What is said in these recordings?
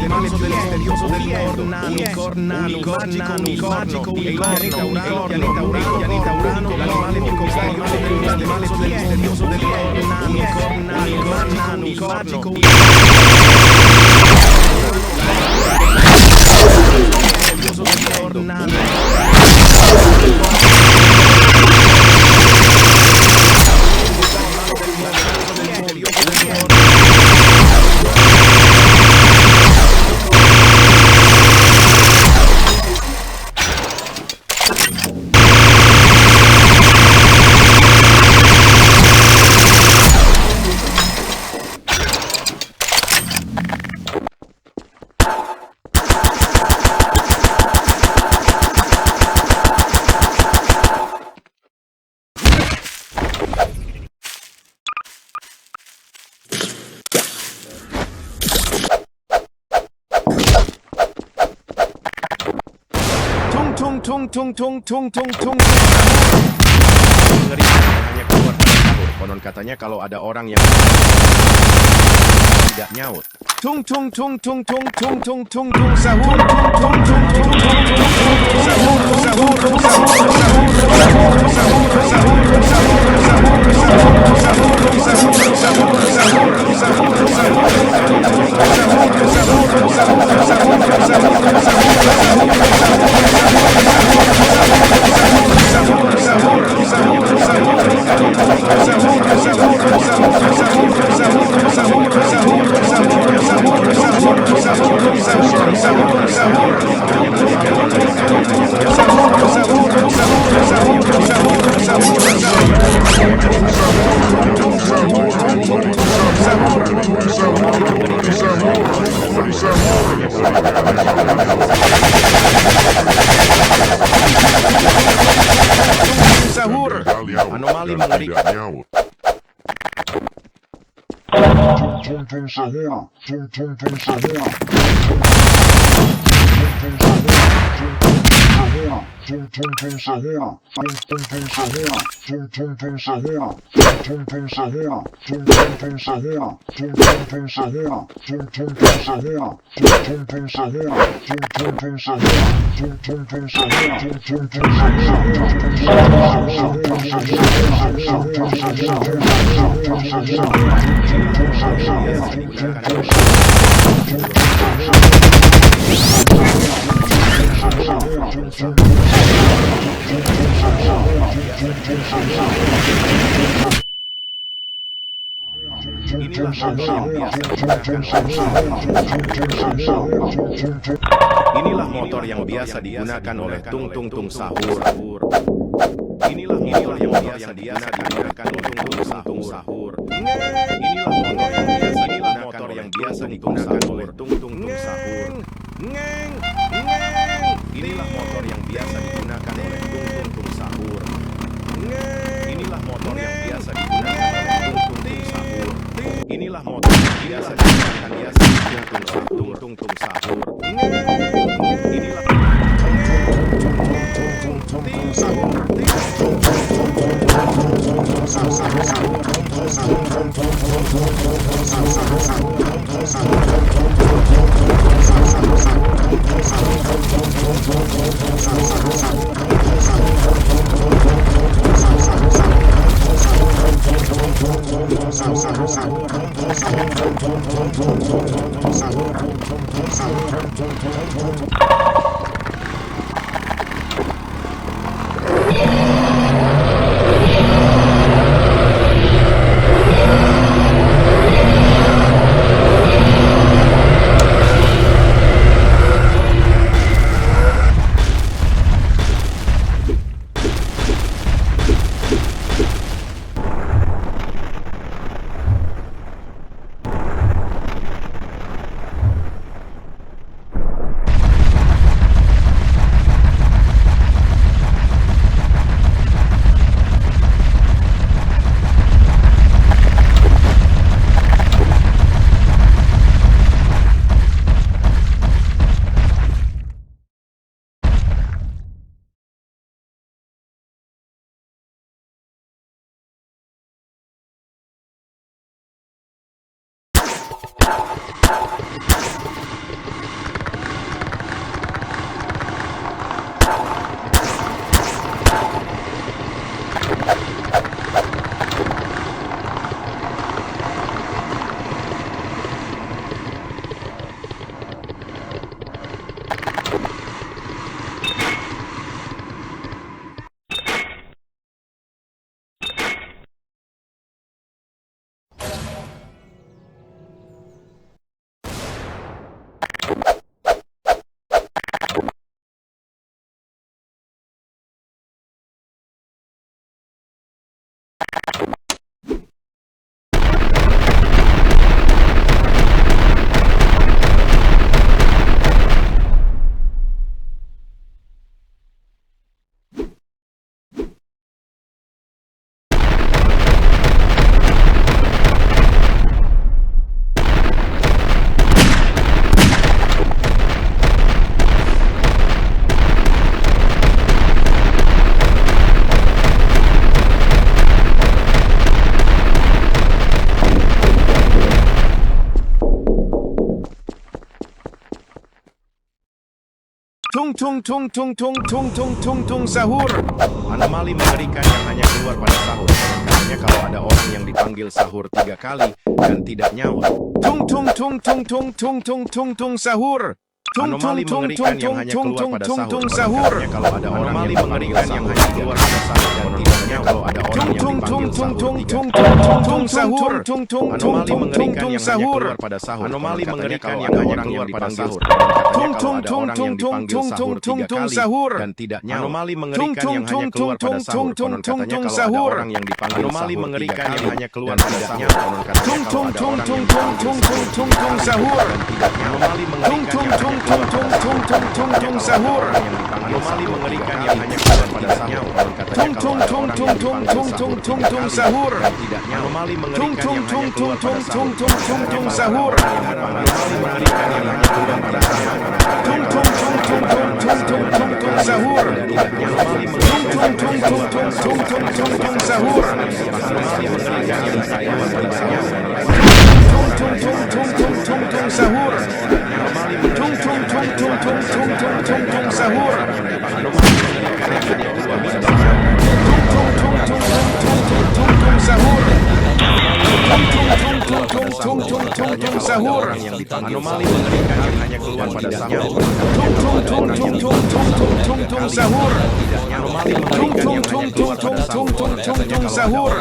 misterioso dell'unicorno, magico unicorno, pianeta Urano, l'animale più misterioso dell'unicorno, magico tung. Ngeri, hanya keluar pada sahur. Konon katanya kalau ada orang yang tidak nyaut. Tung sahur. Sahur, anomali mengerikan. Tung sahur. Inilah motor yang biasa digunakan oleh tung sahur. Inilah motor yang biasa digunakan oleh tung sahur. Inilah motor yang biasa digunakan oleh tung sahur. Inilah motor yang biasa digunakan oleh tung sahur. Inilah motor yang biasa digunakan oleh tung sahur. Inilah motor yang biasa digunakan tung sahur. Inilah Tung tung tung tung tung tung tung tung tung sahur. Anomali mengerikan yang hanya keluar pada sahur. Katanya kalau ada orang yang dipanggil sahur 3 kali dan tidak nyaut. Tung tung tung tung tung tung tung tung tung sahur. Anomali mengerikan yang hanya keluar pada sahur. Katanya kalau ada orang yang mengerikan yang hanya keluar pada sahur dan tidak nyaut. Kalau ada orang yang dipanggil sahur 3 kali sahur. Anomali mengerikan yang hanya keluar pada sahur. Anomali mengerikan yang hanya keluar pada sahur. Katanya kalau ada orang yang dipanggil sahur 3 kali dan tidak nyaut. Anomali mengerikan yang hanya keluar pada sahur. Konon katanya kalau ada orang yang dipanggil sahur 3 kali yang hanya keluar pada sahur. Konon katanya kalau ada orang yang dipanggil sahur dan tidak nyaut. Anomali mengerikan yang hanya sahur. Anomali mengerikan yang hanya keluar pada sahur. Katanya kalau ada orang yang dipanggil sahur dan tidak nyaut. Anomali mengerikan yang hanya keluar pada sahur. Anomali mengerikan yang hanya keluar pada sahur. Sahur dan tidak nyaut. Anomali mengerikan yang hanya keluar pada sahur. Anomali mengerikan yang hanya keluar pada sahur. Sahur. Sahur yang dipanggil anomali mengerikan yang hanya keluar pada sahur. Sahur. Anomali mengerikan yang hanya keluar pada sahur.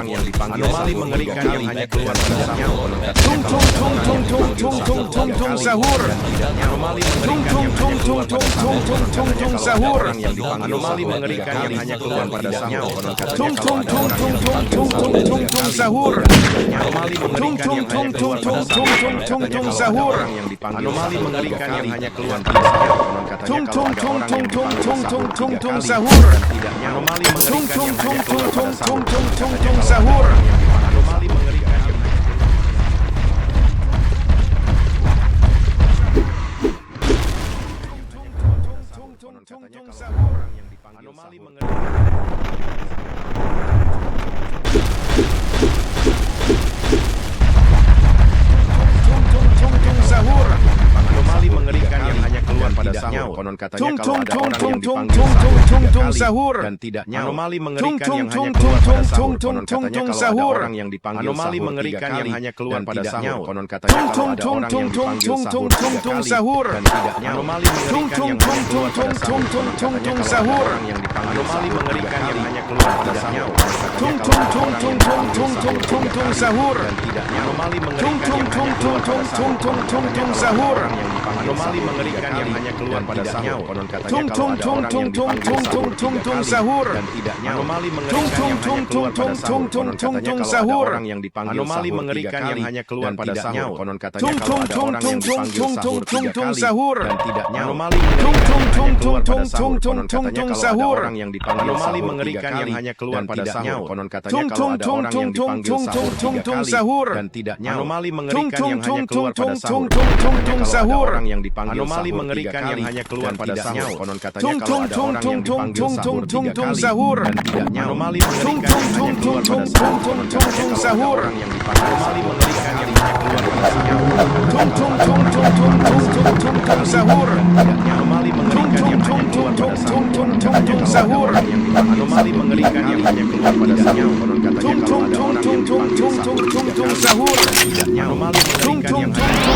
Yang dipanggil anomali mengerikan yang hanya keluar pada sahur. Sahur. Anomali mengerikan yang hanya keluar pada sahur. Yang dipanggil anomali mengerikan yang hanya keluar pada sahur. Sahur. Anomali mengerikan yang hanya keluar pada sahur. Yang dipanggil anomali mengerikan yang hanya keluar pada sahur. Katanya kalau ada orang yang dipanggil sahur dan tidak nyaut. Anomali mengerikan yang hanya keluar pada sahur. Anomali mengerikan yang katanya kalau ada orang yang dipanggil sahur. Anomali mengerikan yang hanya keluar pada sahur. Konon katanya kalau ada orang yang dipanggil sahur dan tidak nyaut. Anomali mengerikan yang hanya keluar pada sahur. Konon katanya kalau ada orang yang dipanggil anomali mengerikan yang hanya keluar pada sahur. Konon katanya kalau ada orang yang dipanggil sahur dan tidak nyaut. Anomali mengerikan yang hanya keluar pada sahur. Katanya kalau ada orang yang dipanggil anomali mengerikan yang hanya keluar pada sahur. Sahur dan tidak nyaut. Anomali mengerikan yang hanya keluar pada sahur. Anomali mengerikan yang hanya keluar pada sahur. Konon katanya kalau ada orang yang dipanggil sahur dan tidak nyaut. Anomali mengerikan yang hanya keluar pada sahur. Konon katanya kalau ada orang yang dipanggil anomali mengerikan yang hanya keluar pada sahur. Konon katanya kalau ada orang yang dipanggil sahur 3 kali dan tidak nyaut. Anomali mengerikan yang hanya keluar pada sahur. Konon katanya kalau ada orang yang dipanggil anomali mengerikan yang hanya keluar pada sahur. Konon katanya kalau ada orang yang dipanggil sahur 3 kali dan tidak nyaut. Anomali mengerikan yang hanya keluar pada sahur. Sahur orang yang dipanggil anomali mengerikan yang hanya keluar pada sahur. Konon katanya kalau ada orang yang dipanggil sahur 3 kali dan tidak nyaut. Anomali mengerikan yang hanya keluar pada sahur. Konon katanya kalau ada orang yang dipanggil anomali mengerikan yang hanya keluar pada sahur. Sahur dan tidak nyaut. Anomali mengerikan yang hanya keluar pada sahur. Anomali mengerikan yang hanya keluar pada sahur. Konon katanya kalau ada orang yang dipanggil sahur 3 kali dan tidak nyaut. Anomali mengerikan yang hanya